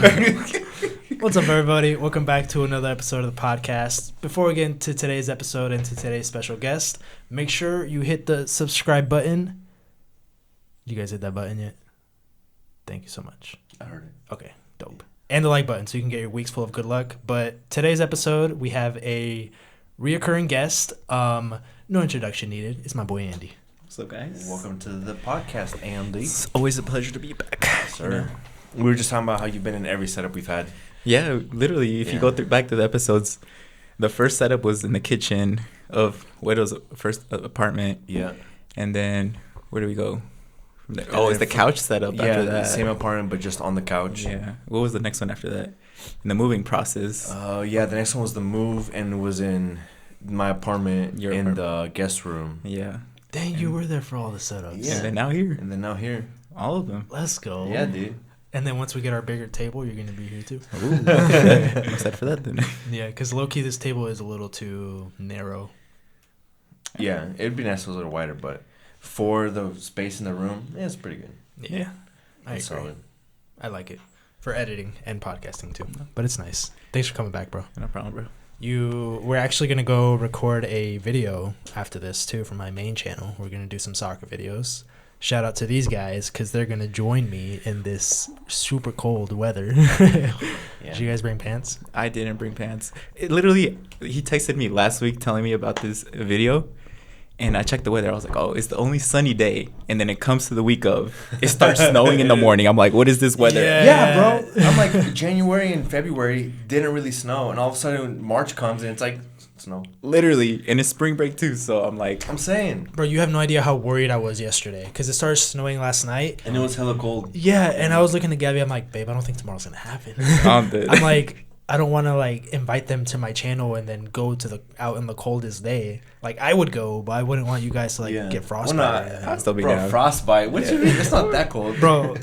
What's up, everybody? Welcome back to another episode of the podcast. Before we get into today's episode and to today's special guest, make sure you hit the subscribe button. You guys hit that button yet? Thank you so much. I heard it. Okay, dope. And the like button so you can get your weeks full of good luck. But today's episode, we have a reoccurring guest. No introduction needed. It's my boy Andy. What's up, guys? Welcome to the podcast, Andy. It's always a pleasure to be back. Sir. We were just talking about how you've been in every setup we've had. Yeah, literally, if you go back to the episodes, the first setup was in the kitchen of Widow's first apartment. Yeah. And then, where do we go? From there? Oh, it's the couch setup after that. Same apartment, but just on the couch. Yeah. What was the next one after that? In the moving process. The next one was the move, and it was in my apartment the guest room. Yeah. Dang, you were there for all the setups. Yeah. And then now here. And then now here. All of them. Let's go. Yeah, dude. And then once we get our bigger table, you're going to be here too. Ooh. I'm excited for that then. Yeah, because low-key, this table is a little too narrow. Yeah, it'd be nice if it was a little wider, but for the space in the room, it's pretty good. Yeah. I agree. Solid. I like it. For editing and podcasting too. But it's nice. Thanks for coming back, bro. No problem, bro. We're actually going to go record a video after this too for my main channel. We're going to do some soccer videos. Shout out to these guys because they're going to join me in this super cold weather. Did you guys bring pants? I didn't bring pants. He texted me last week telling me about this video. And I checked the weather. I was like, oh, it's the only sunny day. And then it comes to the week of, it starts snowing in the morning. I'm like, what is this weather? Yeah, bro. I'm like, January and February didn't really snow. And all of a sudden, March comes and it's like, snow. Literally. And it's spring break too. So I'm like. I'm saying. Bro, you have no idea how worried I was yesterday. Because it started snowing last night. And it was hella cold. Yeah. And I was looking at Gabby. I'm like, babe, I don't think tomorrow's going to happen. I'm like, I don't want to like invite them to my channel and then go to out in the coldest day. Like I would go, but I wouldn't want you guys to like get frostbite. I'd still be bro, down. Frostbite. What you mean? It's not that cold, bro.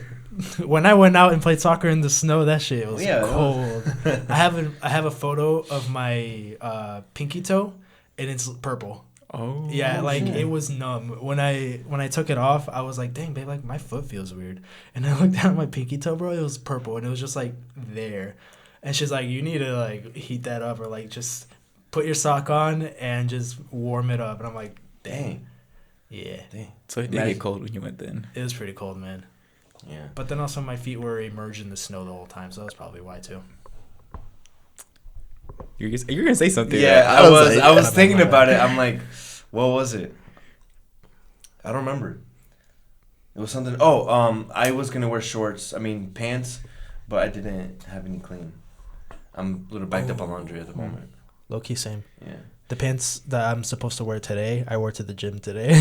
When I went out and played soccer in the snow, that shit was cold. I have a photo of my pinky toe, and it's purple. Oh yeah, like shit. it was numb. When I took it off, I was like, dang, babe, like my foot feels weird. And I looked down at my pinky toe, bro. It was purple, and it was just like there. And she's like, you need to, like, heat that up or, like, just put your sock on and just warm it up. And I'm like, dang. Yeah. Dang. So it did get cold when you went then. It was pretty cold, man. Yeah. But then also my feet were immersed in the snow the whole time, so that's probably why, too. You're going to say something. Yeah, I was thinking about it. I'm like, what was it? I don't remember. It was something. I was going to wear pants, but I didn't have any clean. I'm a little backed up on laundry at the moment. Low-key same. Yeah. The pants that I'm supposed to wear today, I wore to the gym today.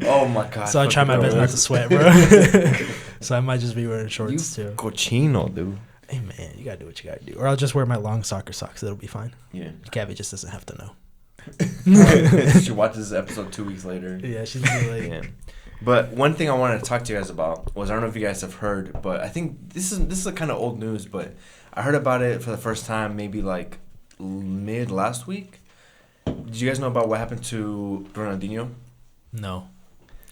Oh, my God. So I try my best not to sweat, bro. So I might just be wearing shorts, too. Cochino, dude. Hey, man, you got to do what you got to do. Or I'll just wear my long soccer socks. It'll be fine. Yeah. Gabby just doesn't have to know. She watches this episode 2 weeks later. Yeah, she's like... Yeah. But one thing I wanted to talk to you guys about was, I don't know if you guys have heard, but I think this is a kind of old news, but I heard about it for the first time maybe like mid last week. Did you guys know about what happened to Ronaldinho? No.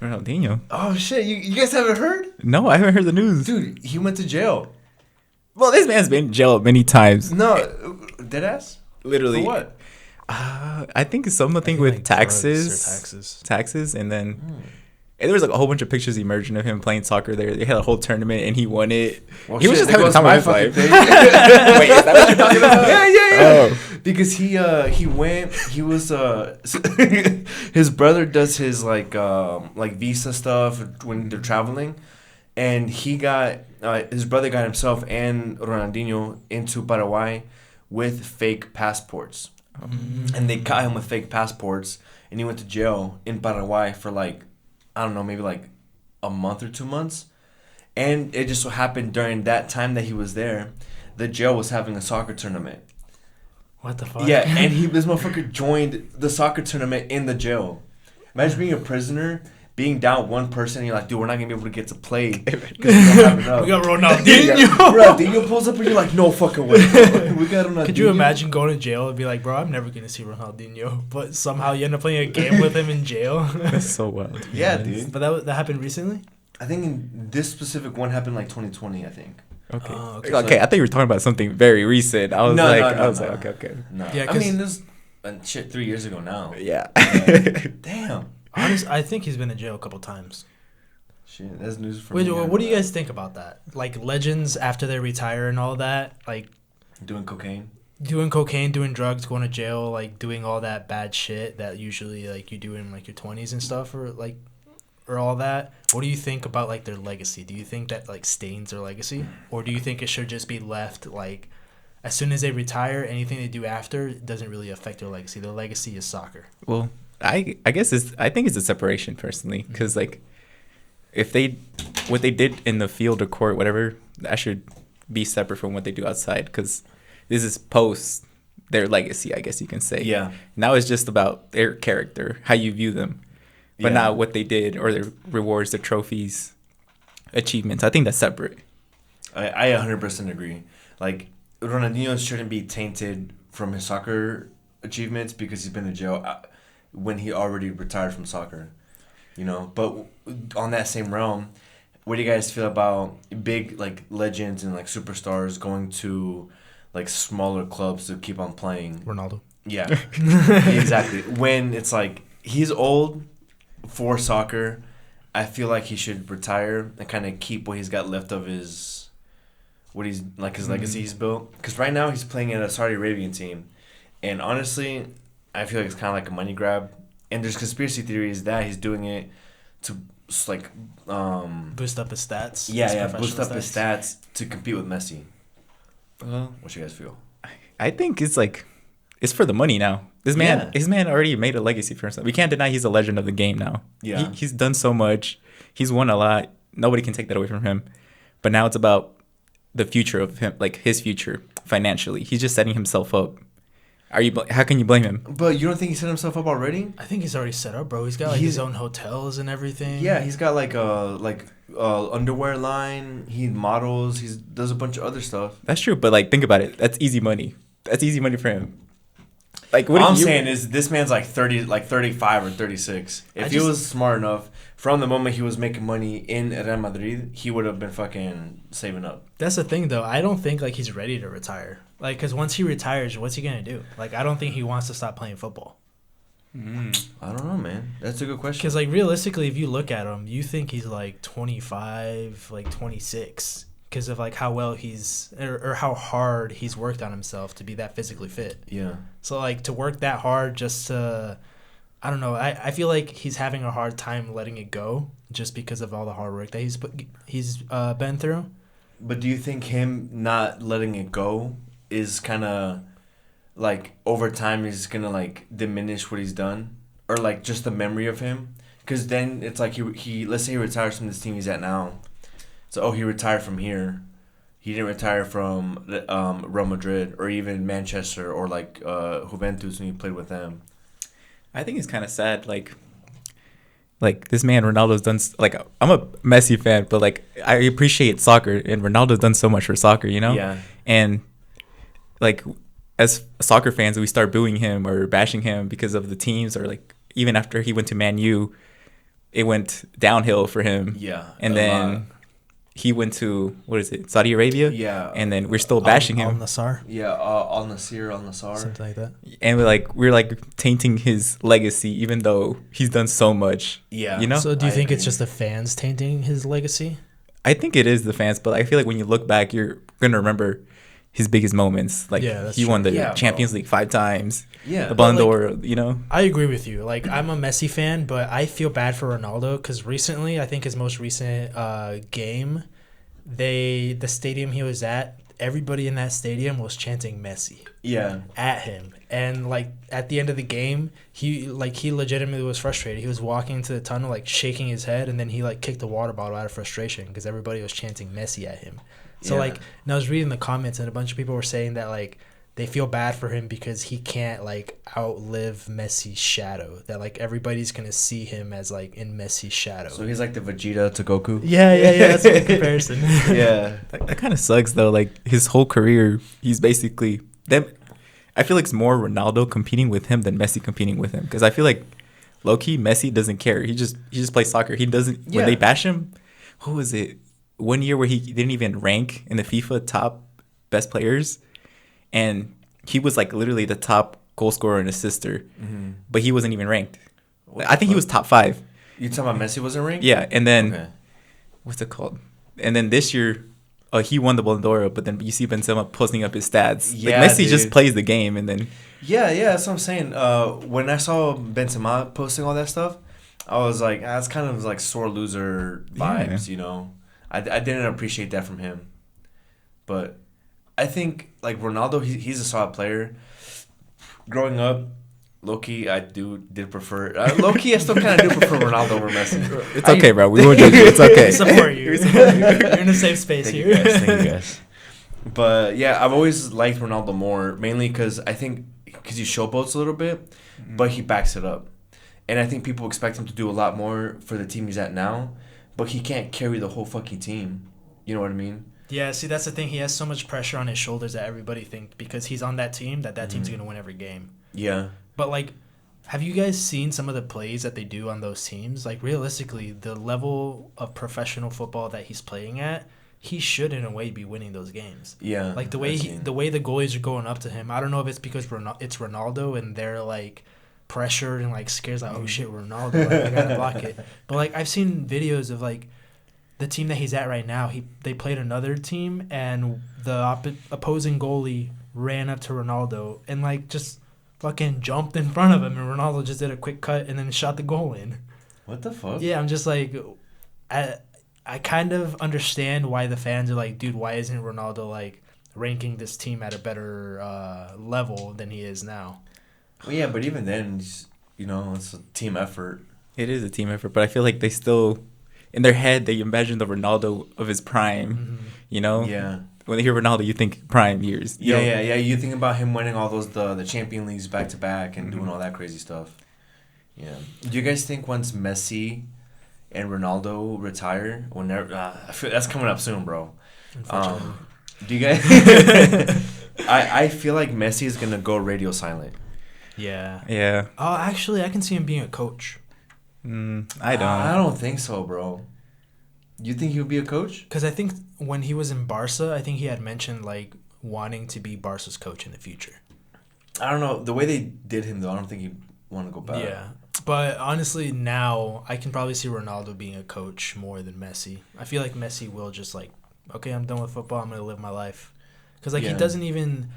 Ronaldinho? Oh, shit. You guys haven't heard? No, I haven't heard the news. Dude, he went to jail. Well, this man's been in jail many times. No, deadass? Literally. For what? I think it's something with like taxes. Taxes, and then... And there was like a whole bunch of pictures emerging of him playing soccer there. They had a whole tournament and he won it. Well, he was just having the time of his life. Wait, is that what you're talking about? Yeah. Oh. Because he was his brother does his like visa stuff when they're traveling, and he got his brother got himself and Ronaldinho into Paraguay with fake passports. And they caught him with fake passports, and he went to jail in Paraguay for like, I don't know, maybe like a month or 2 months. And it just so happened during that time that he was there, the jail was having a soccer tournament. What the fuck? Yeah, and this motherfucker joined the soccer tournament in the jail. Imagine being a prisoner, being down one person, and you're like, dude, we're not going to be able to get to play because we don't have enough. We got Ronaldinho. Ronaldinho pulls up and you're like, no fucking way. We got Ronaldinho. Could you imagine going to jail and be like, bro, I'm never going to see Ronaldinho, but somehow you end up playing a game with him in jail? That's so wild. Yeah, dude. But that happened recently? I think in this specific one happened like 2020, I think. Okay. Okay. Okay, I thought you were talking about something very recent. I was No, like, no, no, I was no. like, okay. No. Yeah, I 'cause- mean, this shit 3 years ago now. Yeah. Damn. Honestly, I think he's been in jail a couple times. Shit, that's news for Wait, me. what do you guys think about that? Like legends after they retire and all that, like Doing cocaine? doing cocaine, doing drugs, going to jail, like doing all that bad shit that usually like you do in like your 20s and stuff, or all that. What do you think about like their legacy? Do you think that like stains their legacy, or do you think it should just be left like as soon as they retire, anything they do after doesn't really affect their legacy? Their legacy is soccer. Well, I guess I think it's a separation personally, because like if what they did in the field or court, whatever, that should be separate from what they do outside, because this is post their legacy, I guess you can say. Yeah. Now it's just about their character, how you view them, but Yeah. not what they did or their rewards, their trophies, achievements. I think that's separate. I 100% agree. Like, Ronaldinho shouldn't be tainted from his soccer achievements because he's been in jail when he already retired from soccer. You know, but on that same realm, what do you guys feel about big like legends and like superstars going to like smaller clubs to keep on playing? Ronaldo. Yeah, exactly. When it's like he's old for soccer, I feel like he should retire and kind of keep what he's got left of his legacy he's built. Because right now he's playing in a Saudi Arabian team, and honestly, I feel like it's kind of like a money grab. And there's conspiracy theories that he's doing it to like Boost up his stats. boost up his stats to compete with Messi. Well, What you guys feel? I think it's like it's for the money now. His man already made a legacy for himself. We can't deny he's a legend of the game now. Yeah. He's done so much. He's won a lot. Nobody can take that away from him. But now it's about the future of him, like his future financially. He's just setting himself up. How can you blame him? But you don't think he set himself up already? I think he's already set up, bro. He's got like his own hotels and everything. Yeah, he's got like a underwear line. He models. He does a bunch of other stuff. That's true, but like think about it. That's easy money. That's easy money for him. Like What I'm saying is this man's like 35 or 36. If he was smart enough, from the moment he was making money in Real Madrid, he would have been fucking saving up. That's the thing, though. I don't think like he's ready to retire. Like, because once he retires, what's he gonna do? Like, I don't think he wants to stop playing football. I don't know, man. That's a good question. Because like realistically, if you look at him, you think he's like 25, like 26, because of like how well he's or how hard he's worked on himself to be that physically fit. Yeah. So like to work that hard just to, I don't know. I feel like he's having a hard time letting it go just because of all the hard work that he's been through. But do you think him not letting it go is kind of like over time is gonna like diminish what he's done, or like just the memory of him? Because then it's like he let's say he retires from this team he's at now. So he retired from here. He didn't retire from Real Madrid or even Manchester or like Juventus when he played with them. I think it's kind of sad. Like this man Ronaldo's done. Like I'm a Messi fan, but like I appreciate soccer, and Ronaldo's done so much for soccer, you know. Yeah. And like as soccer fans, we start booing him or bashing him because of the teams, or like even after he went to Man U, it went downhill for him. Yeah. And then he went to Saudi Arabia. Yeah. And then we're still bashing him. Al-Nassr. Yeah. Al Nassr. Something like that. And we're like tainting his legacy, even though he's done so much. Yeah. You know. So do you I think it's agree. just the fans tainting his legacy? I think it is the fans, but I feel like when you look back, you're gonna remember his biggest moments. Like Yeah, he that's won the true. Yeah, Champions bro. League 5 times. Yeah. The Ballon But, d'Or, you know. I agree with you. Like, I'm a Messi fan, but I feel bad for Ronaldo because recently, I think his most recent game, the stadium he was at, everybody in that stadium was chanting Messi Yeah. at him. And, like, at the end of the game, he legitimately was frustrated. He was walking into the tunnel, like, shaking his head, and then he, like, kicked a water bottle out of frustration because everybody was chanting Messi at him. So, Yeah. like, and I was reading the comments, and a bunch of people were saying that, like, they feel bad for him because he can't, like, outlive Messi's shadow. That, like, everybody's going to see him as, like, in Messi's shadow. So he's like the Vegeta to Goku. Yeah, that's a good comparison. Yeah. That kind of sucks though. Like his whole career, he's basically them. I feel like it's more Ronaldo competing with him than Messi competing with him. Because I feel like low key Messi doesn't care. He just plays soccer. He doesn't. Yeah. When they bash him, who was it? one year where he didn't even rank in the FIFA top best players, and he was like literally the top goal scorer and assister, but he wasn't even ranked. I think he was top 5. You talking about Messi wasn't ranked? Yeah, and then Okay. what's it called? And then this year, he won the Ballon d'Or, but then you see Benzema posting up his stats. Yeah, like Messi dude. just plays the game, and then Yeah, that's what I'm saying. When I saw Benzema posting all that stuff, I was like, that's kind of like sore loser vibes, you know? I didn't appreciate that from him. But I think, like, Ronaldo, he's a solid player. Growing up, low-key, I did prefer... low-key, I still kind of do prefer Ronaldo over Messi. it's okay, bro. We won't judge you. It's okay. We support you. You're in a safe space Thank here. you guys. Thank you guys. But, yeah, I've always liked Ronaldo more, mainly because I think... Because he showboats a little bit, but he backs it up. And I think people expect him to do a lot more for the team he's at now, but he can't carry the whole fucking team. You know what I mean? Yeah, see, that's the thing. He has so much pressure on his shoulders that everybody think because he's on that team that team's going to win every game. Yeah. But, like, have you guys seen some of the plays that they do on those teams? Like, realistically, the level of professional football that he's playing at, he should, in a way, be winning those games. Yeah. Like, the way the goalies are going up to him, I don't know if it's because it's Ronaldo and they're, like, pressured and, like, scared, like, oh, shit, Ronaldo, like, I gotta block it. But, like, I've seen videos of, like, the team that he's at right now, they played another team, and the opposing goalie ran up to Ronaldo and, like, just fucking jumped in front of him, and Ronaldo just did a quick cut and then shot the goal in. What the fuck? Yeah, I'm just like, I kind of understand why the fans are like, dude, why isn't Ronaldo, like, ranking this team at a better level than he is now? Well, yeah, but even then, you know, it's a team effort. It is a team effort, but I feel like they still, in their head, they imagine the Ronaldo of his prime, you know? Yeah. When they hear Ronaldo, you think prime years. Yeah. You think about him winning all those the Champions Leagues back to back and doing all that crazy stuff. Yeah. Do you guys think once Messi and Ronaldo retire, whenever I feel that's coming up soon, bro? Unfortunately. Do you guys? I feel like Messi is gonna go radio silent. Yeah. Yeah. Oh, actually, I can see him being a coach. I don't. I don't think so, bro. You think he'll be a coach? Because I think when he was in Barca, I think he had mentioned, like, wanting to be Barca's coach in the future. I don't know. The way they did him, though, I don't think he'd want to go back. Yeah. But honestly, now I can probably see Ronaldo being a coach more than Messi. I feel like Messi will just, like, okay, I'm done with football. I'm going to live my life. Because, like, he doesn't even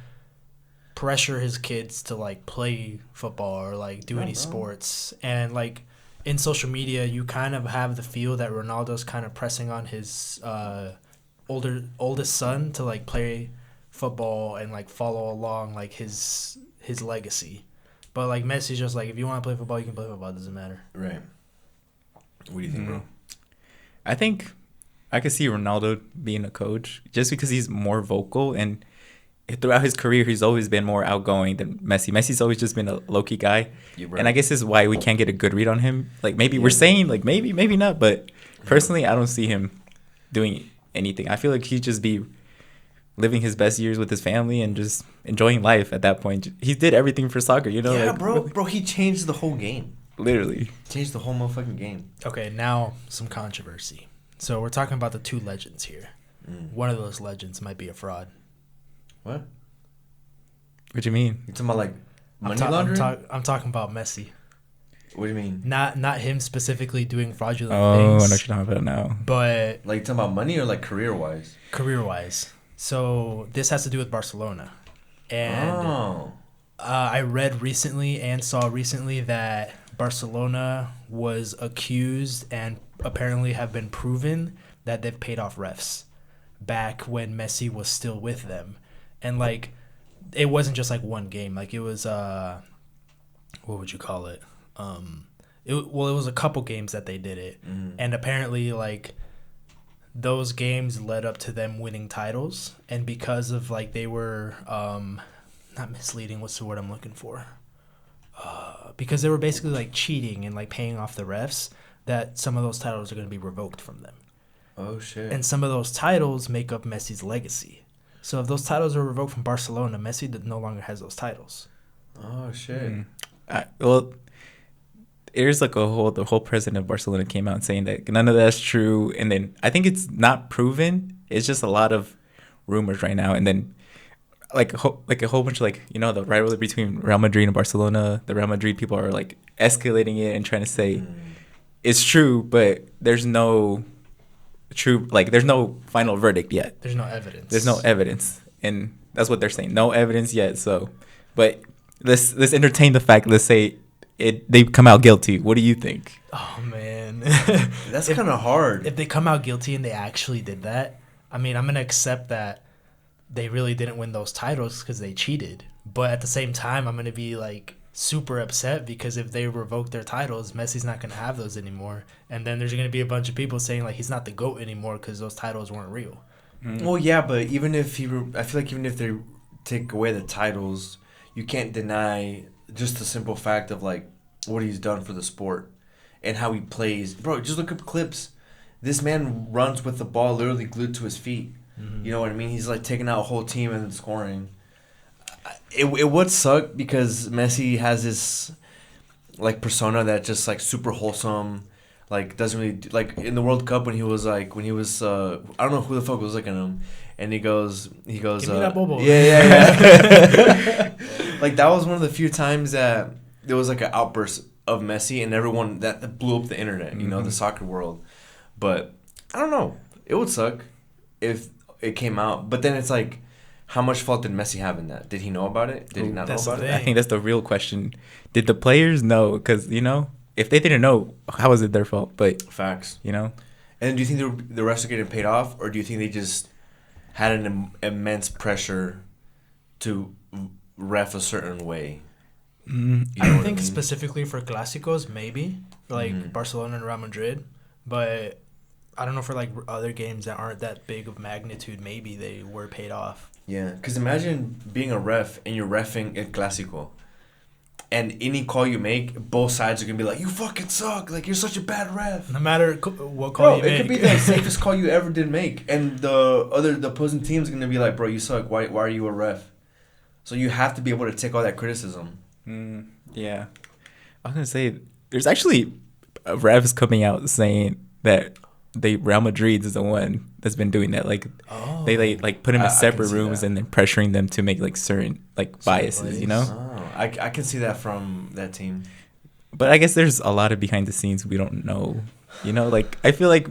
pressure his kids to, like, play football or, like, do any sports. And, like, in social media, you kind of have the feel that Ronaldo's kind of pressing on his oldest son to, like, play football and, like, follow along, like, his legacy. But, like, Messi's just like, if you want to play football, you can play football. It doesn't matter. Right. What do you think, bro? I think I could see Ronaldo being a coach just because he's more vocal, and throughout his career, he's always been more outgoing than Messi. Messi's always just been a low-key guy. Yeah, right. And I guess this is why we can't get a good read on him. Like, maybe we're saying, like, maybe not. But personally, I don't see him doing anything. I feel like he'd just be living his best years with his family and just enjoying life at that point. He did everything for soccer, you know? Yeah, like, bro, he changed the whole game. Literally. Changed the whole motherfucking game. Okay, now some controversy. So we're talking about the two legends here. One of those legends might be a fraud. What? What do you mean? You talking about, like, money laundering? I'm talking about Messi. What do you mean? Not him specifically doing fraudulent Oh, things. I know what you're talking about now. But Like, you talking about money or, like, career-wise? career-wise. So this has to do with Barcelona. And I read recently and saw recently that Barcelona was accused and apparently have been proven that they've paid off refs back when Messi was still with them. And, like, it wasn't just, like, one game. Like, it was, what would you call it? It was a couple games that they did it. And apparently, like, those games led up to them winning titles. And because of, like, they were, not misleading, what's the word I'm looking for? Because they were basically, like, cheating and, like, paying off the refs, that some of those titles are going to be revoked from them. Oh, shit. And some of those titles make up Messi's legacy. So if those titles are revoked from Barcelona, Messi no longer has those titles. Oh, shit. Well, there's like the whole president of Barcelona came out saying that none of that's true, and then I think it's not proven. It's just a lot of rumors right now, and then like a whole bunch of like the rivalry between Real Madrid and Barcelona. The Real Madrid people are like escalating it and trying to say it's true, but there's no there's no final verdict yet. There's no evidence. There's no evidence, and that's what they're saying. No evidence yet. So, but let's entertain the fact. Let's say they come out guilty. What do you think? Oh man, that's kind of hard. If they come out guilty and they actually did that, I mean, I'm gonna accept that they really didn't win those titles because they cheated. But at the same time, I'm gonna be like super upset because if they revoke their titles, Messi's not gonna have those anymore, and then there's gonna be a bunch of people saying like he's not the GOAT anymore because those titles weren't real. Well, yeah, but even if I feel like even if they take away the titles, you can't deny just the simple fact of like what he's done for the sport and how he plays. Bro, just look up clips. This man runs with the ball literally glued to his feet. You know what I mean? He's like taking out a whole team and then scoring. It would suck because Messi has this like persona that just like super wholesome, like doesn't really like in the World Cup when he was I don't know who the fuck was looking at him, and he goes Give me that bobo. yeah. Like that was one of the few times that there was like an outburst of Messi and everyone that blew up the internet, the soccer world. But I don't know, it would suck if it came out, but then it's like, how much fault did Messi have in that? Did he know about it? Did he not know about it? I think that's the real question. Did the players know? Because, if they didn't know, how was it their fault? But facts. And do you think the refs are getting paid off, or do you think they just had an immense pressure to ref a certain way? I think specifically for Clásicos, maybe. Like Barcelona and Real Madrid. But I don't know, for like other games that aren't that big of magnitude, maybe they were paid off. Yeah, because imagine being a ref and you're reffing El Clásico, and any call you make, both sides are gonna be like, "You fucking suck! Like you're such a bad ref." No matter what call you make, it could be the safest call you ever did make, and the opposing team's gonna be like, "Bro, you suck. Why are you a ref?" So you have to be able to take all that criticism. Yeah, I was gonna say there's actually refs coming out saying that Real Madrid is the one that's been doing that. Like they like put them in separate rooms and then pressuring them to make like certain like biases, I can see that from that team. But I guess there's a lot of behind the scenes we don't know. Like I feel like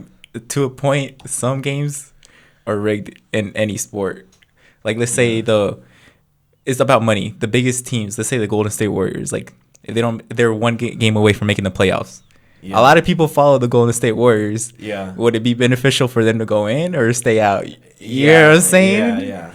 to a point some games are rigged in any sport. Like let's say it's about money. The biggest teams, let's say the Golden State Warriors, like if they're one game away from making the playoffs. Yeah. A lot of people follow the Golden State Warriors. Yeah. Would it be beneficial for them to go in or stay out? You know what I'm saying? Yeah.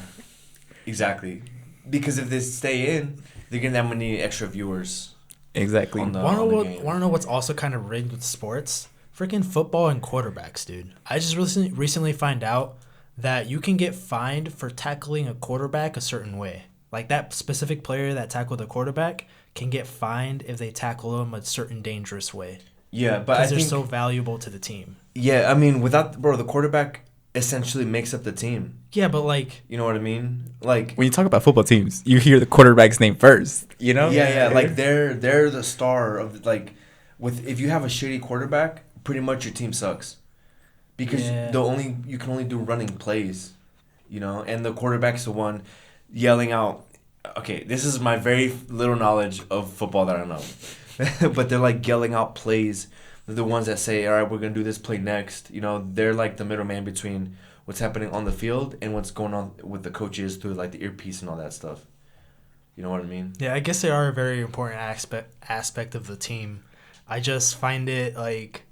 Exactly. Because if they stay in, they're getting that many extra viewers. Exactly. Want to know what's also kind of rigged with sports? Freaking football and quarterbacks, dude. I just recently find out that you can get fined for tackling a quarterback a certain way. Like that specific player that tackled the quarterback can get fined if they tackle him a certain dangerous way. Yeah, but because they're so valuable to the team. Yeah, I mean, the quarterback essentially makes up the team. Yeah, but like, you know what I mean? Like when you talk about football teams, you hear the quarterback's name first. Yeah. Like they're the star of if you have a shitty quarterback, pretty much your team sucks, because you can only do running plays, and the quarterback's the one yelling out. Okay, this is my very little knowledge of football that I know. But they're like yelling out plays. They're the ones that say, all right, we're going to do this play next. They're like the middleman between what's happening on the field and what's going on with the coaches through like the earpiece and all that stuff. You know what I mean? Yeah, I guess they are a very important aspect of the team. I just find it like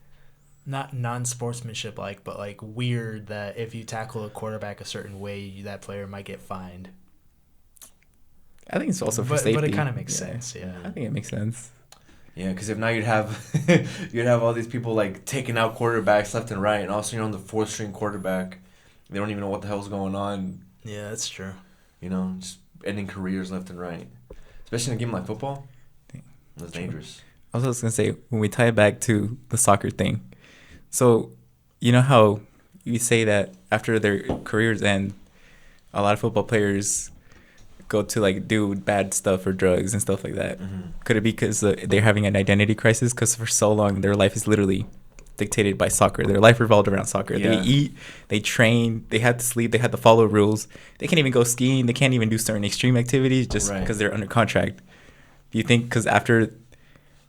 not non-sportsmanship like, but like weird that if you tackle a quarterback a certain way, that player might get fined. I think it's also for safety. But it kind of makes sense, yeah. I think it makes sense. Yeah, because if now you'd have all these people like taking out quarterbacks left and right, and also on the fourth string quarterback, they don't even know what the hell's going on. Yeah, that's true. Just ending careers left and right, especially in a game like football. That's dangerous. I was just gonna say, when we tie it back to the soccer thing, so you know how you say that after their careers end, a lot of football players go to like do bad stuff or drugs and stuff like that? Mm-hmm. Could it be because they're having an identity crisis? Because for so long their life is literally dictated by soccer. Their life revolved around soccer. Yeah. They eat, they train, they had to sleep, they had to follow rules. They can't even go skiing. They can't even do certain extreme activities just because they're under contract. Do you think because after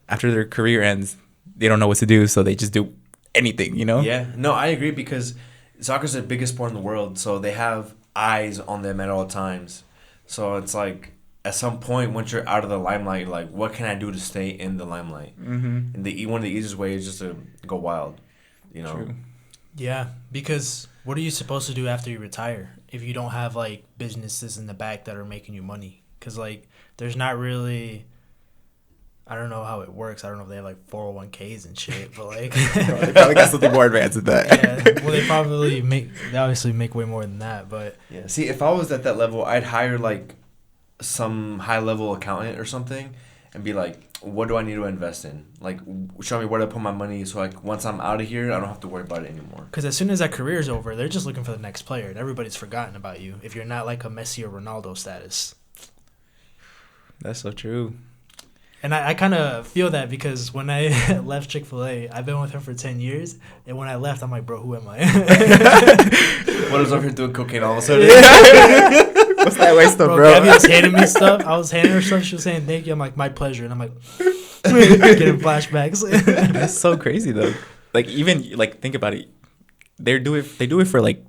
their career ends, they don't know what to do, so they just do anything, you know? Yeah. No, I agree because soccer's the biggest sport in the world, so they have eyes on them at all times. So it's like at some point, once you're out of the limelight, you're like, what can I do to stay in the limelight? Mm-hmm. And one of the easiest ways is just to go wild, you know? True. Yeah, because what are you supposed to do after you retire if you don't have like businesses in the back that are making you money? Because like there's not really, I don't know how it works. I don't know if they have like 401ks and shit, but like They probably got something more advanced than that. yeah, well they obviously make way more than that, but Yeah. See, if I was at that level, I'd hire like some high level accountant or something and be like, what do I need to invest in? Like, show me where to put my money so like once I'm out of here, I don't have to worry about it anymore. because as soon as that career's over, they're just looking for the next player, and everybody's forgotten about you if you're not like a Messi or Ronaldo status. That's so true. And I kind of feel that because when I left Chick-fil-A, I've been with him for 10 years. And when I left, I'm like, bro, who am I? What is over here doing cocaine all of a sudden? What's that waste of, bro? Gabby was handing me stuff. I was handing her stuff. She was saying, thank you. I'm like, my pleasure. And I'm like, getting flashbacks. That's so crazy, though. Like, even, like, think about it. They do it for, like,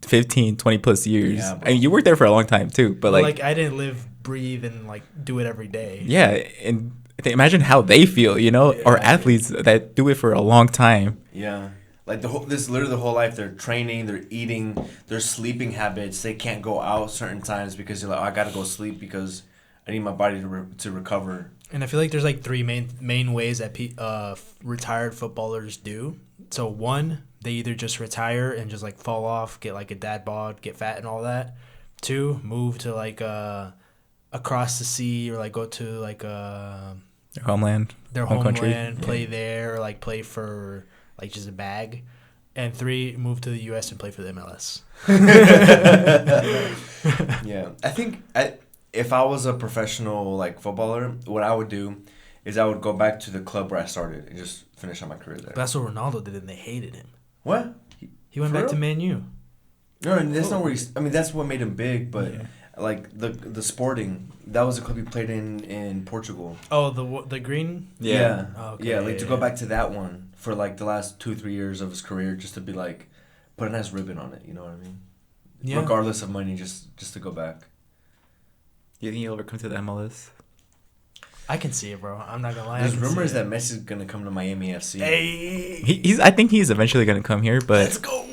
15, 20 plus years. Yeah, I mean, you worked there for a long time, too. But, like I didn't live, breathe, and, like, do it every day. yeah, and imagine how they feel, you know, or Yeah. athletes that do it for a long time. Yeah. Like this is literally the whole life. They're training, they're eating, their sleeping habits. They can't go out certain times because they're like, oh, I gotta go sleep because I need my body to recover. And I feel like there's, like, three main ways that retired footballers do. So, one, they either just retire and just, like, fall off, get, like, a dad bod, get fat and all that. Two, move to, like, across the sea or, like, go to, like, Their homeland. their home country. homeland, play there, or like play for like just a bag. And three, move to the U.S. and play for the MLS. Yeah, I think if I was a professional like footballer, what I would do is I would go back to the club where I started and just finish out my career there. But that's what Ronaldo did, and they hated him. What? He went For back to real? Man U. No, that's not where he's. I mean, that's what made him big, but Yeah. like the Sporting, that was a club he played in Portugal. Oh, the green. Yeah. Oh, okay, Yeah, like to yeah, go yeah. back to that one for like the last 2-3 years of his career, just to be like, put a nice ribbon on it. You know what I mean? Yeah. Regardless of money, just to go back. You think he'll ever come to the MLS? I can see it, bro. I'm not gonna lie. There's I can rumors see that it. Messi's gonna come to Miami FC. Hey. I think he's eventually gonna come here, but Let's go.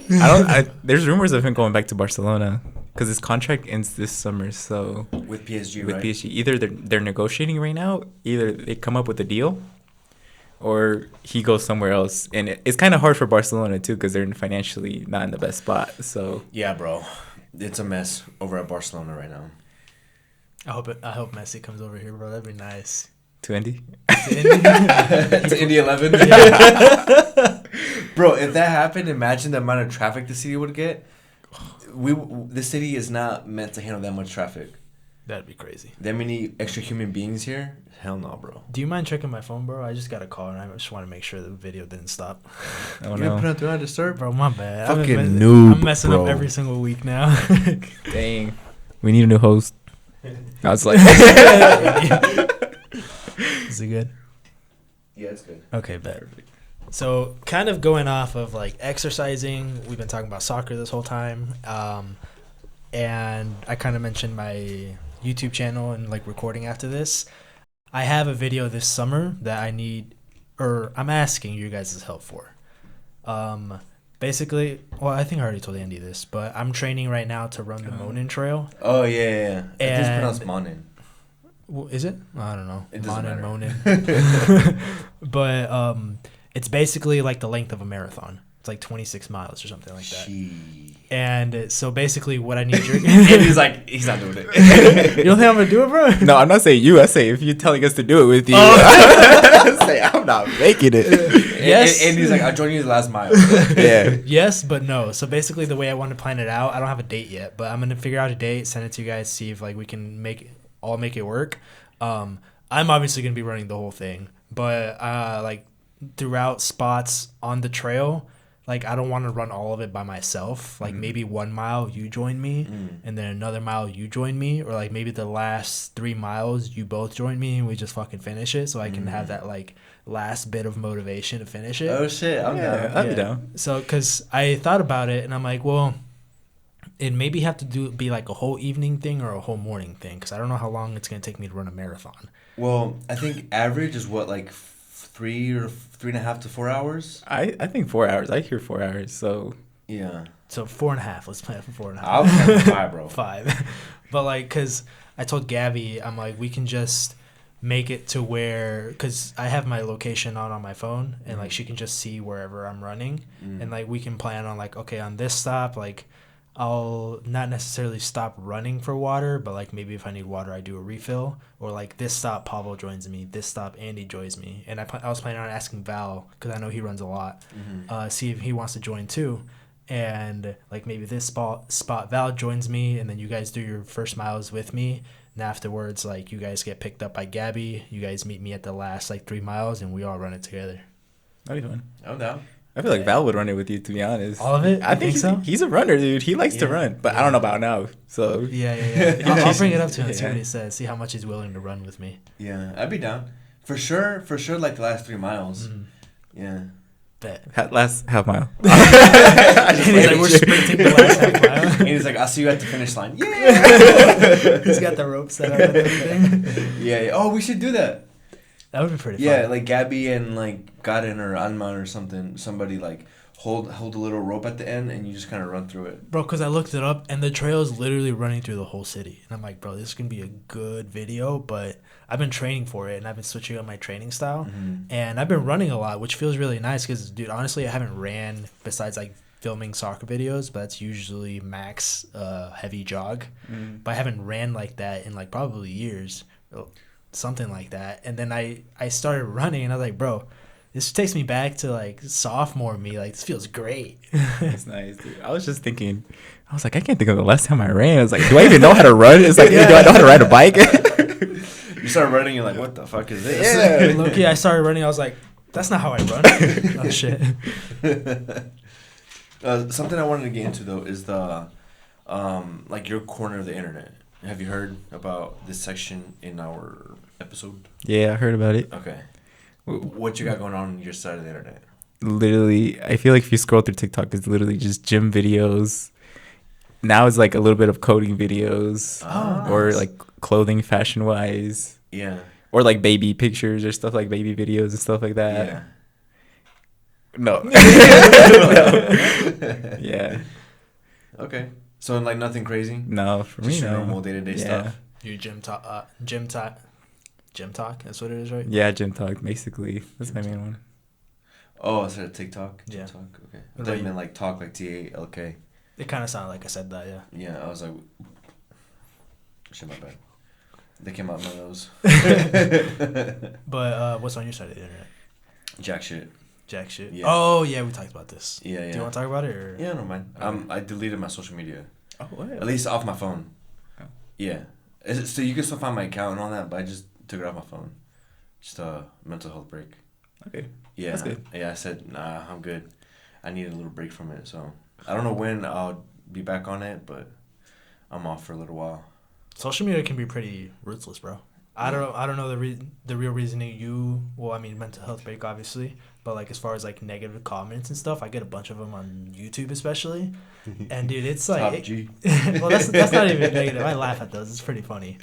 there's rumors of him going back to Barcelona because his contract ends this summer. So With PSG, with right? PSG, either they're negotiating right now, either they come up with a deal, or he goes somewhere else. And it's kind of hard for Barcelona too because they're financially not in the best spot. So Yeah, bro. It's a mess over at Barcelona right now. I hope Messi comes over here, bro. That'd be nice. to Andy, To Indy 11. Bro, if that happened, imagine the amount of traffic the city would get. The city is not meant to handle that much traffic. That'd be crazy. That many extra human beings here? Hell no, bro. Do you mind checking my phone, bro? I just got a call, and I just want to make sure the video didn't stop. oh You gonna put no, on Do Not Disturb? Bro, my bad. Fucking noob, I'm messing bro. up every single week now. dang, we need a new host. I was like, Is it good? Yeah, it's good. Okay, bet. So, kind of going off of like exercising, we've been talking about soccer this whole time, and I kind of mentioned my YouTube channel and like recording after this. I have a video this summer that I'm asking your guys' help for. Basically, well, I think I already told Andy this, but I'm training right now to run the Monin Trail. Oh, yeah. I think it's And- pronounced Monin. Is it? I don't know. It doesn't matter. Monin. But it's basically like the length of a marathon. It's like 26 miles or something like that. Gee. And so basically what I need your... And he's like, he's not doing it. You don't think I'm going to do it, bro? no, I'm not saying you. I say if you're telling us to do it with you. Oh. I say I'm not making it. Yes. And he's like, I'll join you the last mile. Yeah. Yes, but no. So basically, the way I want to plan it out, I don't have a date yet, but I'm gonna figure out a date, send it to you guys, see if like we can make it work. I'm obviously gonna be running the whole thing, but like throughout spots on the trail, like I don't want to run all of it by myself. Like maybe 1 mile you join me, and then another mile you join me, or like maybe the last 3 miles you both join me and we just fucking finish it, so I can have that like last bit of motivation to finish it. Oh shit, I'm down. I'd be down. So, cause I thought about it and I'm like, well, it maybe have to be like a whole evening thing or a whole morning thing, cause I don't know how long it's gonna take me to run a marathon. Well, I think average is what, like 3.5 to 4 hours. I think 4 hours. I hear 4 hours. So Yeah. So 4.5. Let's plan for 4.5. I'll plan for 5, bro. 5. But like, cause I told Gabby, I'm like, we can just make it to where, cause I have my location on my phone, and like she can just see wherever I'm running, and like we can plan on like, okay, on this stop, like I'll not necessarily stop running for water, but like maybe if I need water, I do a refill, or like this stop Pablo joins me, this stop Andi joins me, and I was planning on asking Val, because I know he runs a lot, see if he wants to join too, and like maybe this spot Val joins me, and then you guys do your first miles with me, and afterwards like you guys get picked up by Gabby, you guys meet me at the last like 3 miles, and we all run it together. that'd be fun. I'm down. I feel like Val would run it with you, to be honest. All of it? I You think so? he's a runner, dude. He likes to run, but I don't know about now. So Yeah. I'll bring it up to him and see what he says. See how much he's willing to run with me. Yeah, I'd be down. For sure, like the last 3 miles. Yeah. Bet. last half mile. And he's like, we're sprinting the last half mile. And he's like, I'll see you at the finish line. Yeah. He's got the rope set up and everything. Yeah. Oh, we should do that. That would be pretty fun. Yeah, like Gabby and like Garen or Anman or something. Somebody like hold a little rope at the end, and you just kind of run through it. Bro, because I looked it up, and the trail is literally running through the whole city. And I'm like, bro, this is going to be a good video, but I've been training for it, and I've been switching up my training style. And I've been running a lot, which feels really nice because, dude, honestly, I haven't ran besides, like, filming soccer videos, but that's usually max heavy jog. But I haven't ran like that in, like, probably years, something like that. And then I started running, and I was like, bro, this takes me back to like sophomore me. Like, this feels great. It's nice, dude. I was just thinking, I was like, I can't think of the last time I ran. I was like, do I even know how to run? It's like, do I know how to ride a bike? You start running, you're like, what the fuck is this? Yeah. Low-key, I started running. I was like, that's not how I run. Oh, shit. Something I wanted to get into though is the like your corner of the internet. Have you heard about this section in our episode? Yeah, I heard about it. Okay. What you got going on your side of the internet? Literally, I feel like if you scroll through TikTok, it's literally just gym videos. Now it's like a little bit of coding videos, or nice. like clothing fashion wise, Yeah. or like baby pictures or stuff like baby videos and stuff like that. Yeah. No. Yeah. Okay. So like nothing crazy? No, for Just me, your no. normal day-to-day stuff? Your gym talk. That's what it is, right? Yeah, gym talk, basically. That's my main one. Oh, instead of TikTok? Yeah. TikTok, okay. I thought you meant like talk, like T-A-L-K. It kind of sounded like I said that, yeah. Yeah, I was like, shit, my bad. They came out my nose. But what's on your side of the internet? Jack shit. Jack shit. Yeah. Oh, yeah, we talked about this. Yeah. Do you want to talk about it? Or? Yeah, I don't mind. I deleted my social media. Oh, what? At least off my phone. Oh. Yeah. So you can still find my account and all that, but I just took it off my phone. Just a mental health break. Okay. Yeah. That's good. Yeah, I said, nah, I'm good. I need a little break from it. So I don't know when I'll be back on it, but I'm off for a little while. Social media can be pretty ruthless, bro. I don't know the real reasoning mental health break, obviously, but like as far as like negative comments and stuff, I get a bunch of them on YouTube especially, and dude, it's like Top G. well, that's not even negative. I laugh at those. It's pretty funny.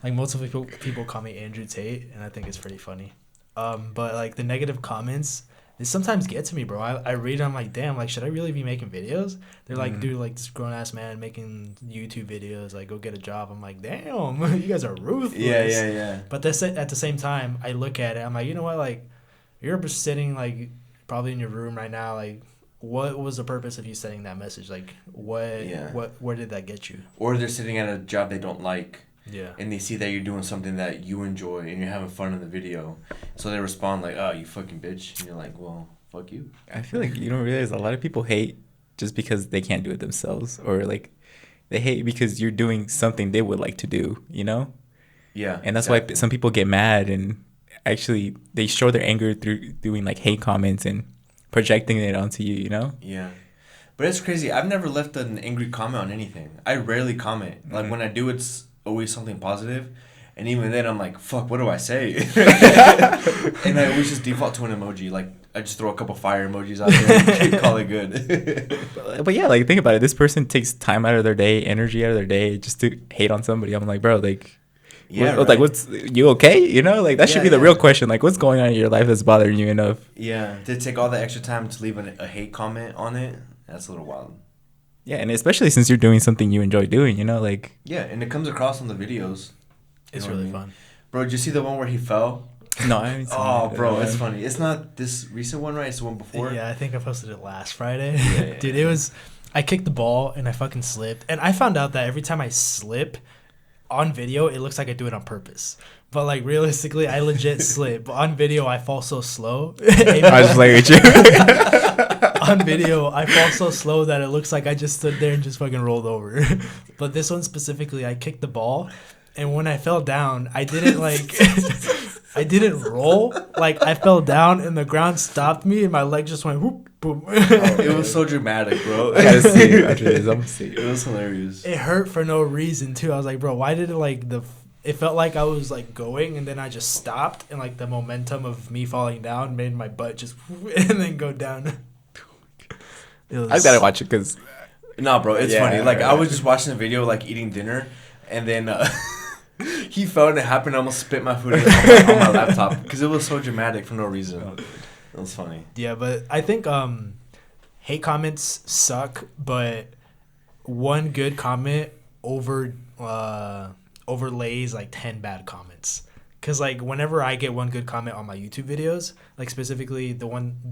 Like multiple people call me Andrew Tate, and I think it's pretty funny. But like the negative comments, they sometimes get to me, bro. I read it, I'm like, damn, like should I really be making videos? They're like, dude, like this grown ass man making YouTube videos, like go get a job. I'm like, damn, you guys are ruthless. Yeah. But at the same time, I look at it, I'm like, you know what, like you're sitting like probably in your room right now, like what was the purpose of you sending that message? Like where did that get you? Or they're sitting at a job they don't like. Yeah. And they see that you're doing something that you enjoy and you're having fun in the video. So they respond like, oh, you fucking bitch. And you're like, well, fuck you. I feel like you don't realize a lot of people hate just because they can't do it themselves, or like they hate because you're doing something they would like to do, you know? Yeah. And that's exactly. why some people get mad and actually they show their anger through doing like hate comments and projecting it onto you, you know? Yeah. But it's crazy. I've never left an angry comment on anything. I rarely comment. Mm-hmm. Like when I do, it's always something positive. And even then, I'm like, fuck, what do I say? And I always just default to an emoji. Like, I just throw a couple fire emojis out there and call it good. But yeah, like think about it. This person takes time out of their day, energy out of their day just to hate on somebody. I'm like, bro, like, Yeah, like right. what's you okay? You know, like that should Yeah, be the yeah. real question. Like, what's going on in your life that's bothering you enough? Yeah, to take all the extra time to leave a hate comment on it, that's a little wild. Yeah, and especially since you're doing something you enjoy doing, you know, like Yeah, and it comes across on the videos. It's You know what really I mean? fun. Bro, did you see the one where he fell? no, I haven't seen Oh, that, bro, it's funny. It's not this recent one, right? It's the one before. Yeah, I think I posted it last Friday. Yeah, Dude, yeah. it was. I kicked the ball and I fucking slipped. And I found out that every time I slip on video, it looks like I do it on purpose. But like realistically, I legit slip. But on video, I fall so slow. I was just like at you. On video, I fall so slow that it looks like I just stood there and just fucking rolled over. But this one specifically, I kicked the ball, and when I fell down, I didn't like, I didn't roll. Like I fell down and the ground stopped me, and my leg just went whoop boom. It was so dramatic, bro. I gotta see it after this. I'm gonna see It it. was hilarious. It hurt for no reason too. I was like, bro, why did it like the? It felt like I was like going, and then I just stopped, and like the momentum of me falling down made my butt just and then go down. It was, I gotta watch it because Nah, bro, it's Yeah, funny. Like, I right. was just watching the video, like, eating dinner, and then he fell and it happened. I almost spit my food on my laptop because it was so dramatic for no reason. It was funny. Yeah, but I think hate comments suck, but one good comment overlays like 10 bad comments. Cause like whenever I get one good comment on my YouTube videos, like specifically the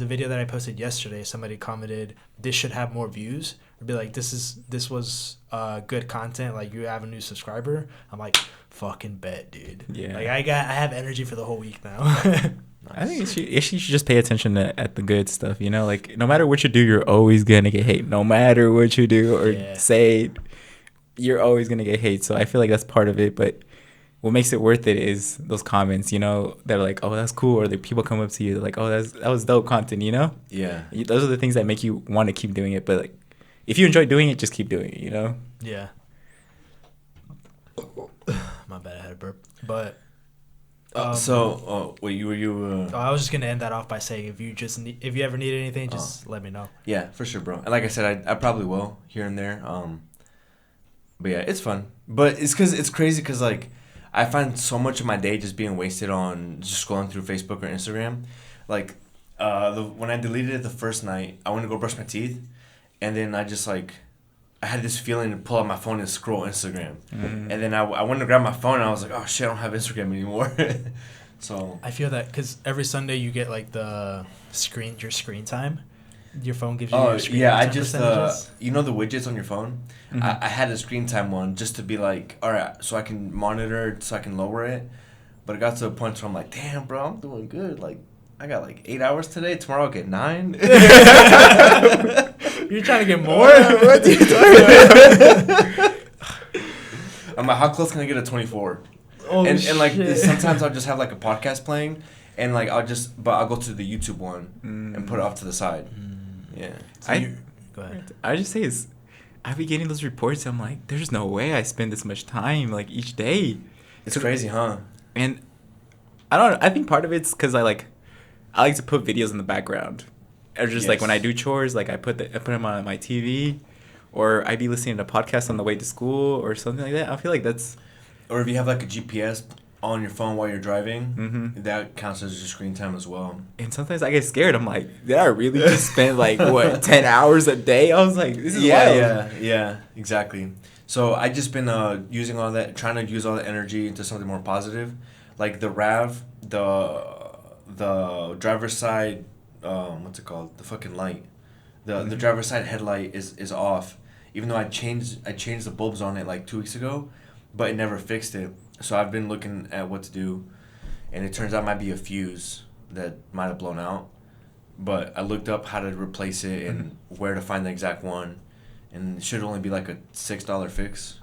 video that I posted yesterday, somebody commented, "This should have more views." Or be like, this was good content. Like you have a new subscriber. I'm like, fucking bet, dude. Yeah. Like I have energy for the whole week now. I think she should just pay attention at the good stuff, you know? Like, no matter what you do, you're always going to get hate. No matter what you do or Yeah. say, you're always going to get hate. So I feel like that's part of it. But what makes it worth it is those comments, you know? They're like, oh, that's cool. Or the people come up to you, they're like, oh, that was dope content, you know? Yeah. Those are the things that make you want to keep doing it. But, like, if you enjoy doing it, just keep doing it, you know? Yeah. My bad, I had a burp. But Wait, you I was just gonna end that off by saying if you ever need anything, just let me know. yeah, for sure, bro. And like I said, I probably will here and there. But yeah, it's fun. But it's because it's crazy because like I find so much of my day just being wasted on just scrolling through Facebook or Instagram. Like when I deleted it the first night, I went to go brush my teeth, and then I just like I had this feeling to pull out my phone and scroll Instagram. Mm-hmm. And then I went to grab my phone and I was like, oh shit, I don't have Instagram anymore. So I feel that because every Sunday you get like your screen time. Your phone gives you. oh your screen yeah, I time just percentages. you know the widgets on your phone. Mhm. I had a screen time one just to be like, all right, so I can monitor it, so I can lower it. But it got to a point where I'm like, damn, bro, I'm doing good. Like I got like 8 hours today. Tomorrow I'll get 9. You're trying to get more. What are you talking about? I'm like, how close can I get to 24? Oh, and like shit. sometimes I'll just have like a podcast playing, and like I'll go to the YouTube one Mm. and put it off to the side. Yeah. So go ahead. I just say is I be getting those reports. I'm like, there's no way I spend this much time like each day. It's crazy, huh? And I think part of it's because I like to put videos in the background, or just like when I Yes. do chores, like I put them on my TV, or I be listening to podcasts on the way to school or something like that. I feel like that's Or if you have like a GPS on your phone while you're driving, Mhm. that counts as your screen time as well. and sometimes I get scared. I'm like, did I really just spend like what 10 hours a day? I was like, this is wild. Yeah, exactly. So I just been using all that, trying to use all the energy into something more positive, like the RAV, the driver's side, what's it called? The fucking light, the driver's side headlight is off, even though I changed the bulbs on it like 2 weeks ago, but it never fixed it. So I've been looking at what to do, and it turns out it might be a fuse that might have blown out. but I looked up how to replace it and where to find the exact one, and it should only be like a $6 fix,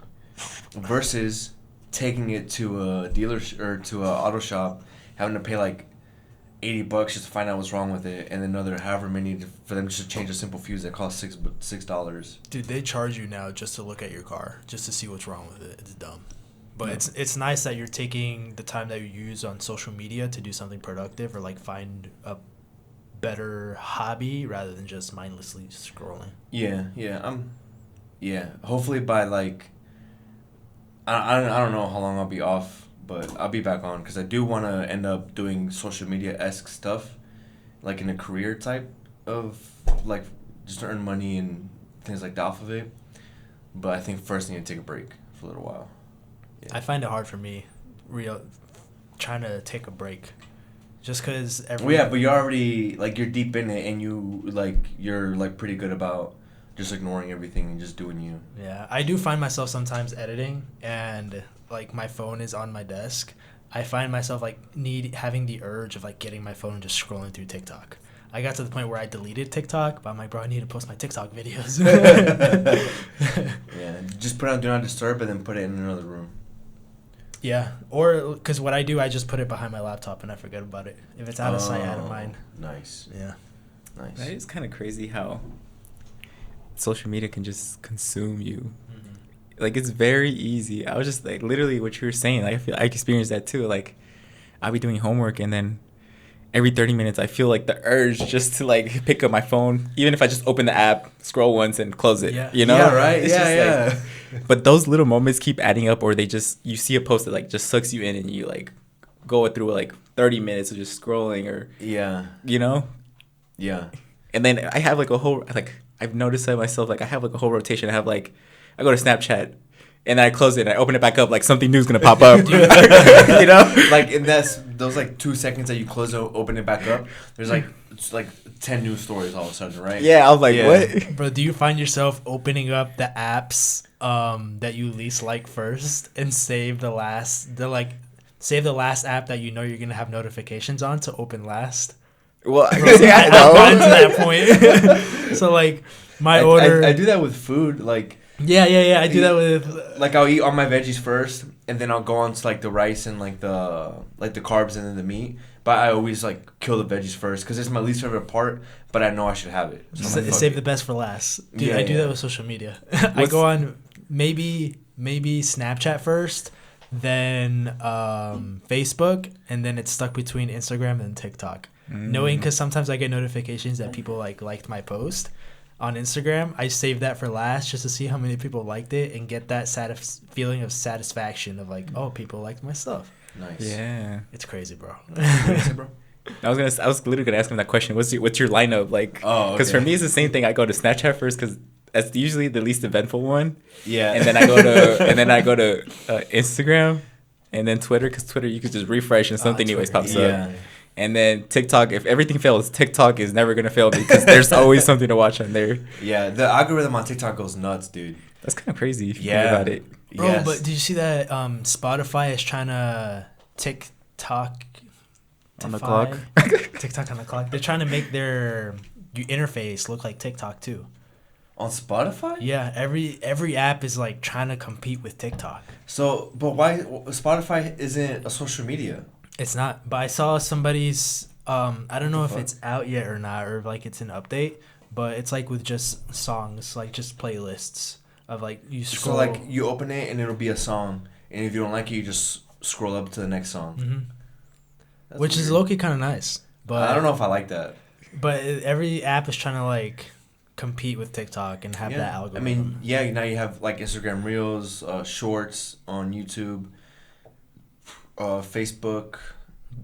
versus taking it to a dealer or to a auto shop, having to pay like $80 just to find out what's wrong with it, and then another however many for them just to change a simple fuse that costs $6. Dude, they charge you now just to look at your car, just to see what's wrong with it. It's dumb. But it's nice that you're taking the time that you use on social media to do something productive or like find a better hobby rather than just mindlessly scrolling. Yeah. Hopefully by like, I don't know how long I'll be off, but I'll be back on because I do want to end up doing social media-esque stuff, like in a career type of like just to earn money and things like that off of it. But I think first I need to take a break for a little while. Yeah. I find it hard for me, trying to take a break, just because Well, yeah, but you're already like you're deep in it, and you're like pretty good about just ignoring everything and just doing you. Yeah, I do find myself sometimes editing, and like my phone is on my desk. I find myself like having the urge of like getting my phone and just scrolling through TikTok. I got to the point where I deleted TikTok, but I'm like, bro, I need to post my TikTok videos. Yeah, just put it on Do Not Disturb and then put it in another room. Yeah, or because what I do, I just put it behind my laptop and I forget about it. If it's out of sight, out of mind. Nice. Yeah. Nice. That is kind of crazy how social media can just consume you. Mm-hmm. Like, it's very easy. I was just like, literally what you were saying. Like, I feel I experienced that too. Like, I'll be doing homework and then every 30 minutes I feel like the urge just to like pick up my phone, even if I just open the app, scroll once and close it. Yeah. You know? Yeah, right? It's Yeah. like, but those little moments keep adding up, or you see a post that like just sucks you in and you like go through like 30 minutes of just scrolling, or Yeah. you know? Yeah. And then I have like a whole, like, I've noticed that myself, like I have like a whole rotation. I have like, I go to Snapchat and then I close it and I open it back up, like something new's gonna pop up. You know? Like, and those like 2 seconds that you close it, open it back up, there's like, it's like 10 new stories all of a sudden, right? Yeah, I was like, Yeah. what? Bro, do you find yourself opening up the apps that you least like first and save the last app that you know you're gonna have notifications on to open last? Well, I Bro, guess, yeah, I I've know. gotten to that point. So like my order. I do that with food, like. Yeah. I do that with. Like, I'll eat all my veggies first, and then I'll go on to like the rice and like the carbs and then the meat. But I always like kill the veggies first because it's my least favorite part. But I know I should have it. So I'm like, Save fuck the it. best for last. Dude, Yeah, I do yeah. that with social media. I go on maybe Snapchat first, then Facebook, and then it's stuck between Instagram and TikTok. Knowing, because sometimes I get notifications that people liked my post on Instagram. I save that for last just to see how many people liked it and get that feeling of satisfaction of like, oh, people liked my stuff. Nice. Yeah. It's crazy, bro. Bro. I was literally gonna ask him that question. What's your lineup like? Oh, Because okay. for me it's the same thing. I go to Snapchat first because that's usually the least eventful one. Yeah. And then I go to Instagram, and then Twitter, because Twitter you could just refresh and something anyways pops Yeah. up. And then TikTok. If everything fails, TikTok is never gonna fail because there's always something to watch on there. Yeah. The algorithm on TikTok goes nuts, dude. That's kind of crazy if you Yeah. think about it. Bro, Yes. but did you see that Spotify is trying to TikTok On the clock. TikTok on the clock. They're trying to make their interface look like TikTok too. On Spotify? Yeah, every app is like trying to compete with TikTok. So, but why Spotify isn't a social media? It's not, but I saw somebody's I don't know What if the it's out yet or not, or like it's an update, but it's like with just songs, like just playlists of like you scroll. So like you open it and it'll be a song, and if you don't like it, you just scroll up to the next song. Mhm. That's Which is weird. low-key kind of nice, but I don't know if I like that. But every app is trying to like compete with TikTok and have Yeah. that I algorithm. mean, yeah. Now you have like Instagram Reels, Shorts on YouTube, Facebook.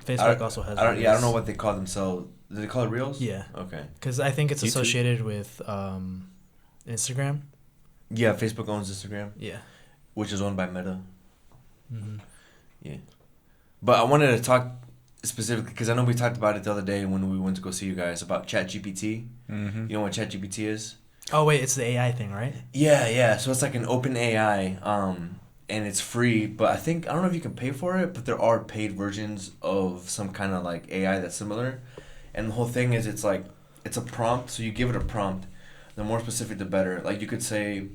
Facebook also has. I don't Reels. know what they call themselves. Do they call it Reels? Yeah, Okay. because I think it's YouTube? associated with Instagram. Yeah, Facebook owns Instagram, Yeah. which is owned by Meta. Mm-hmm. Yeah. But I wanted to talk specifically because I know we talked about it the other day when we went to go see you guys about ChatGPT. Mm-hmm. You know what ChatGPT is? Oh wait, it's the AI thing, right? Yeah. So it's like an open AI, and it's free. But I don't know if you can pay for it, but there are paid versions of some kind of like AI that's similar. And the whole thing is, it's like it's a prompt. So you give it a prompt. The more specific, the better. Like you could say,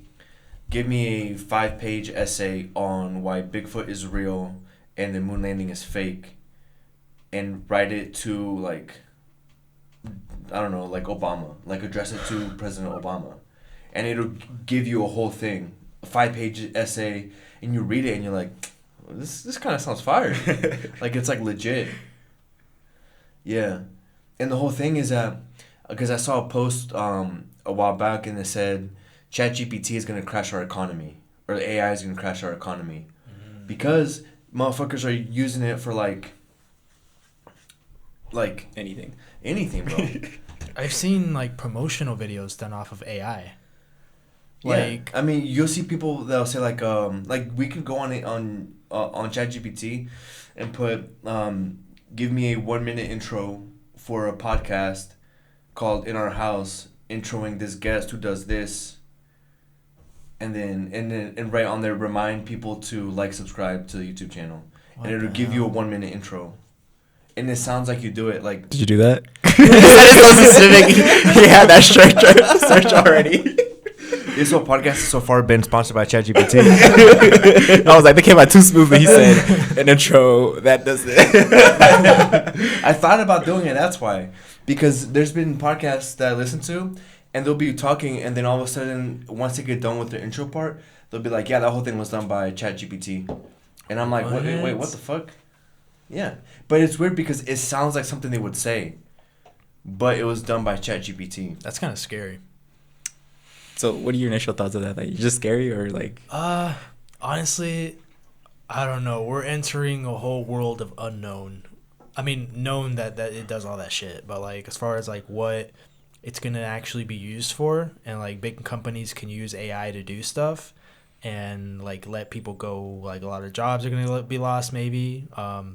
give me a 5-page essay on why Bigfoot is real and the moon landing is fake, and write it to like, I don't know, like Obama. Like address it to President Obama, and it'll give you a whole thing, a 5-page essay, and you read it and you're like, this kind of sounds fire. Like it's like legit. Yeah, and the whole thing is that because I saw a post a while back and it said ChatGPT is gonna crash our economy, or the AI is gonna crash our economy, because motherfuckers are using it for like anything, bro. I've seen like promotional videos done off of AI. Like, yeah. I mean, you'll see people that'll say like we could go on it on ChatGPT and put give me a 1-minute intro for a podcast called In Our House, introing this guest who does this, and then right on there remind people to subscribe to the YouTube channel, and it'll give you a 1-minute intro, and it sounds like you do it like. Did you do that? That is so specific. He had that search already. This whole podcast has so far been sponsored by ChatGPT. I was like, they came out too smoothly. He said an intro that does it. I thought about doing it. That's why, because there's been podcasts that I listen to, and they'll be talking, and then all of a sudden, once they get done with the intro part, they'll be like, "Yeah, that whole thing was done by ChatGPT," and I'm like, "Wait, what the fuck?" Yeah, but it's weird because it sounds like something they would say, but it was done by ChatGPT. That's kind of scary. So, what are your initial thoughts of that? Like, just scary or like? Honestly, I don't know. We're entering a whole world of unknown. I mean, known that it does all that shit, but like as far as like what it's gonna actually be used for, and like big companies can use AI to do stuff, and like let people go. Like a lot of jobs are gonna be lost, maybe,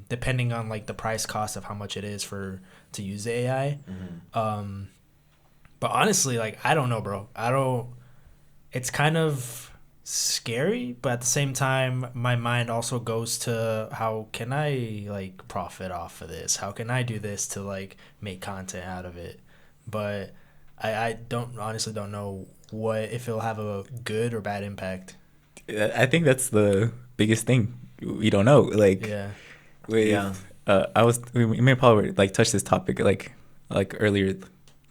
depending on like the price cost of how much it is to use the AI. Mm-hmm. But honestly, like, I don't know, bro. It's kind of scary, but at the same time, my mind also goes to how can I, like, profit off of this? How can I do this to, like, make content out of it? But I honestly don't know if it'll have a good or bad impact. I think that's the biggest thing. We don't know. Like, yeah. Me and Paul were, like, touched this topic, like earlier,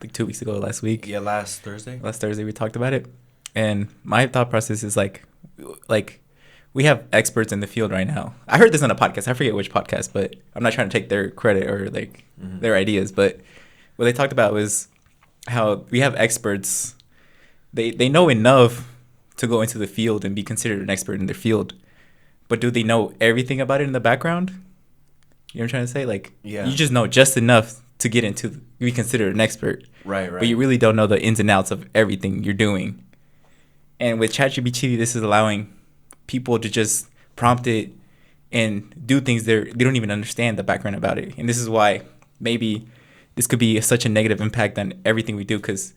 like 2 weeks ago, last week. Yeah, last Thursday we talked about it. And my thought process is like we have experts in the field right now. I heard this on a podcast. I forget which podcast, but I'm not trying to take their credit or like their ideas. But what they talked about was how we have experts. They know enough to go into the field and be considered an expert in their field. But do they know everything about it in the background? You know what I'm trying to say? Like, yeah. You just know just enough to get into be considered an expert. Right. But you really don't know the ins and outs of everything you're doing. And with ChatGPT, this is allowing people to just prompt it and do things they don't even understand the background about it. And this is why maybe this could be such a negative impact on everything we do, because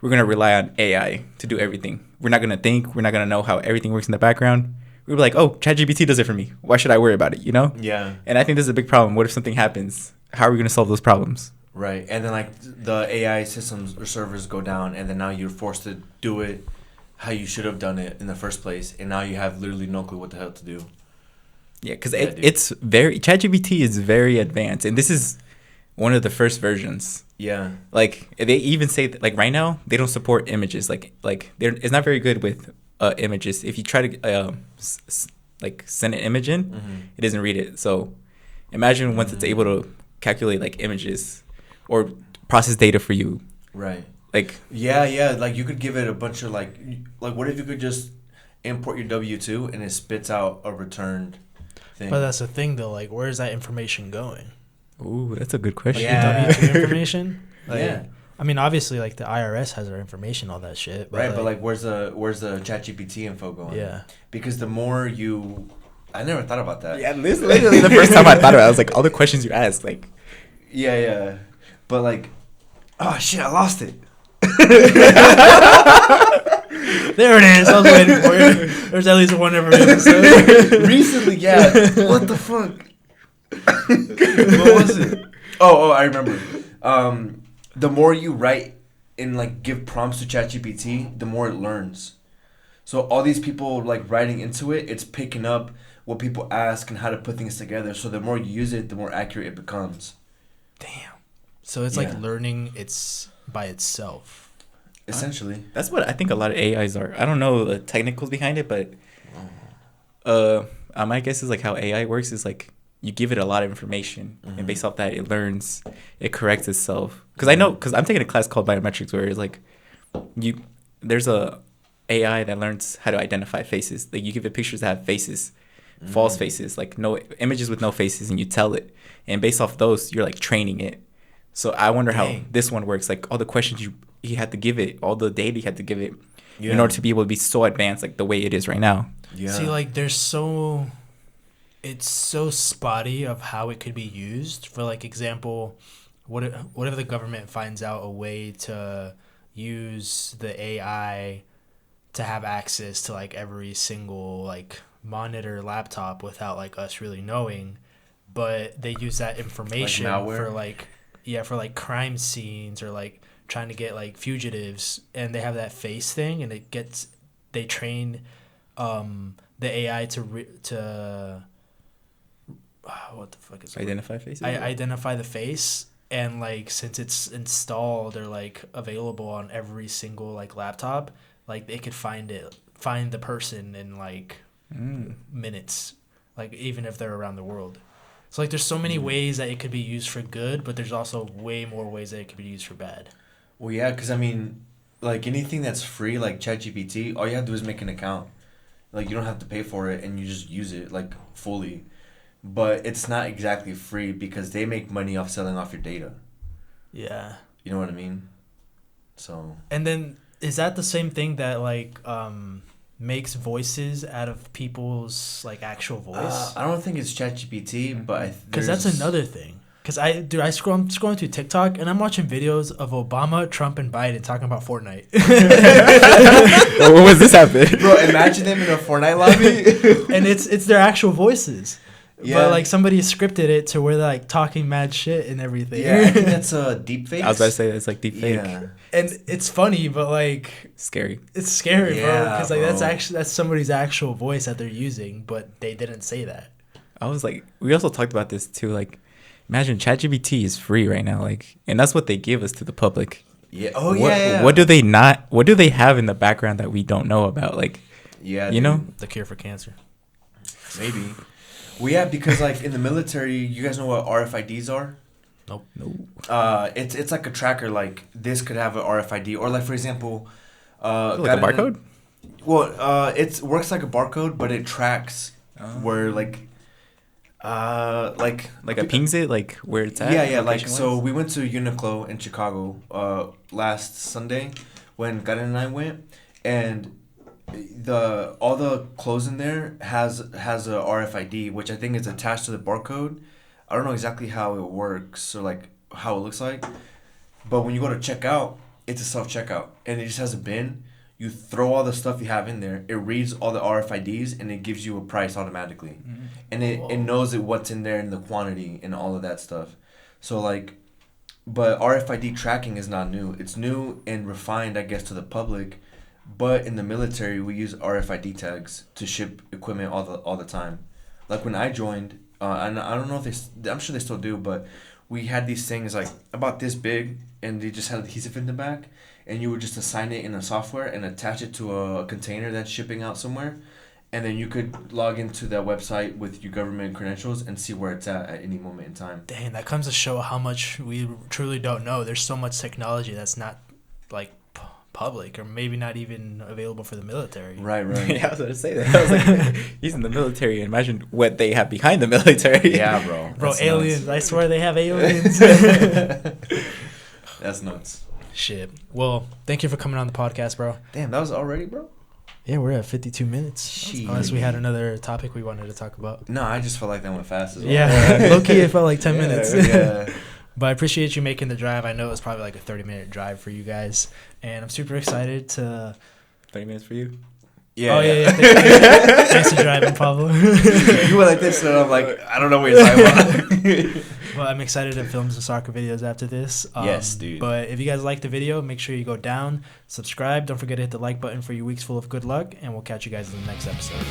we're going to rely on AI to do everything. We're not going to think. We're not going to know how everything works in the background. We're like, oh, ChatGPT does it for me. Why should I worry about it, you know? Yeah. And I think this is a big problem. What if something happens? How are we going to solve those problems? Right. And then, like, the AI systems or servers go down, and then now you're forced to do it how you should have done it in the first place, and now you have literally no clue what the hell to do. Yeah, because ChatGPT is very advanced, and this is one of the first versions. Yeah. Like, they even say that, like, right now, they don't support images. It's not very good with images. If you try to, send an image in, it doesn't read it. So, imagine once it's able to calculate, like, images or process data for you. Right. Like, yeah. Like, you could give it a bunch of, like, what if you could just import your W-2 and it spits out a returned thing? But that's the thing, though. Like, where's that information going? Ooh, that's a good question. Yeah. W-2 information? Like, yeah. I mean, obviously, like, the IRS has our information, all that shit. But right, but, like, where's the ChatGPT info going? Yeah. Because the more I never thought about that. Yeah, this is literally the first time I thought about it. I was like, all the questions you ask, like... Yeah. But, like, oh, shit, I lost it. There it is. I was waiting for it. There's at least one every episode. Recently, yeah. What the fuck? What was it? Oh, I remember. the more you write and like give prompts to ChatGPT, the more it learns. So all these people like writing into it, it's picking up what people ask and how to put things together. So the more you use it, the more accurate it becomes. Damn. So it's like learning it's by itself. Essentially. That's what I think a lot of AIs are. I don't know the technicals behind it, but my guess is like how AI works is like you give it a lot of information, and based off that, it learns, it corrects itself. Because I know, because I'm taking a class called biometrics, where it's like there's a AI that learns how to identify faces. Like you give it pictures that have faces, false faces, like no images with no faces, and you tell it, and based off those, you're like training it. So I wonder how this one works. Like all the questions you had to give it, all the data you had to give it, in order to be able to be so advanced, like the way it is right now. Yeah. See, like it's so spotty of how it could be used. For like example, what if the government finds out a way to use the AI to have access to like every single like monitor laptop without like us really knowing, but they use that information for like for like crime scenes or like trying to get like fugitives, and they have that face thing, and they train the AI to what the fuck is it? Identify faces? Identify the face, and like since it's installed or like available on every single like laptop, like they could find the person in like minutes, like even if they're around the world. So like there's so many ways that it could be used for good, but there's also way more ways that it could be used for bad. Well, yeah, because I mean, like anything that's free, like ChatGPT, all you have to do is make an account. Like you don't have to pay for it, and you just use it like fully. But it's not exactly free because they make money off selling off your data. Yeah. You know what I mean? So. And then is that the same thing that like makes voices out of people's like actual voice? I don't think it's ChatGPT, but because that's I'm scrolling through TikTok and I'm watching videos of Obama, Trump, and Biden talking about Fortnite. When was this happen? Bro, imagine them in a Fortnite lobby. And it's their actual voices. Yeah. But like somebody scripted it to where they're like talking mad shit and everything. Yeah, I think that's deep fake. I was about to say that's like deep fake. Yeah. And it's funny, but like scary. It's scary, bro. Because like that's somebody's actual voice that they're using, but they didn't say that. I was like, we also talked about this too. Like, imagine ChatGPT is free right now, like, and that's what they give us to the public. Yeah. Oh yeah. What do they have in the background that we don't know about? Like, you know, the cure for cancer. Maybe. Well, yeah, because like in the military, you guys know what RFIDs are? Nope. It's like a tracker. Like this could have an RFID, or like for example, like a barcode. It works like a barcode, but it tracks where like it pings it like where it's at. Yeah. Like so, we went to Uniqlo in Chicago last Sunday when Karen and I went, and all the clothes in there has a RFID, which I think is attached to the barcode. I don't know exactly how it works or like how it looks like, but when you go to check out, it's a self checkout, and it just has a bin. You throw all the stuff you have in there. It reads all the RFIDs and it gives you a price automatically, and it knows what's in there and the quantity and all of that stuff. So like, but RFID tracking is not new. It's new and refined, I guess, to the public. But in the military, we use RFID tags to ship equipment all the time. Like when I joined, and I don't know if I'm sure they still do, but we had these things like about this big, and they just had adhesive in the back, and you would just assign it in a software and attach it to a container that's shipping out somewhere, and then you could log into that website with your government credentials and see where it's at any moment in time. Dang, that comes to show how much we truly don't know. There's so much technology that's not like public or maybe not even available for the military. Right. Yeah, I was going to say that. I was like, he's in the military. Imagine what they have behind the military. Yeah, bro. Bro, aliens. Nuts. I swear they have aliens. That's nuts. Shit. Well, thank you for coming on the podcast, bro. Damn, that was already, bro? Yeah, we're at 52 minutes. Jeez. Unless we had another topic we wanted to talk about. No, I just felt like that went fast as well. Yeah, low-key it felt like 10 minutes. Yeah. But I appreciate you making the drive. I know it was probably like a 30-minute drive for you guys. And I'm super excited to... 30 minutes for you? Yeah. Oh yeah. Thanks for driving, Pablo. You went like this, and I'm like, I don't know what you're talking about. Well, I'm excited to film some soccer videos after this. Yes, dude. But if you guys like the video, make sure you go down, subscribe. Don't forget to hit the like button for your weeks full of good luck, and we'll catch you guys in the next episode.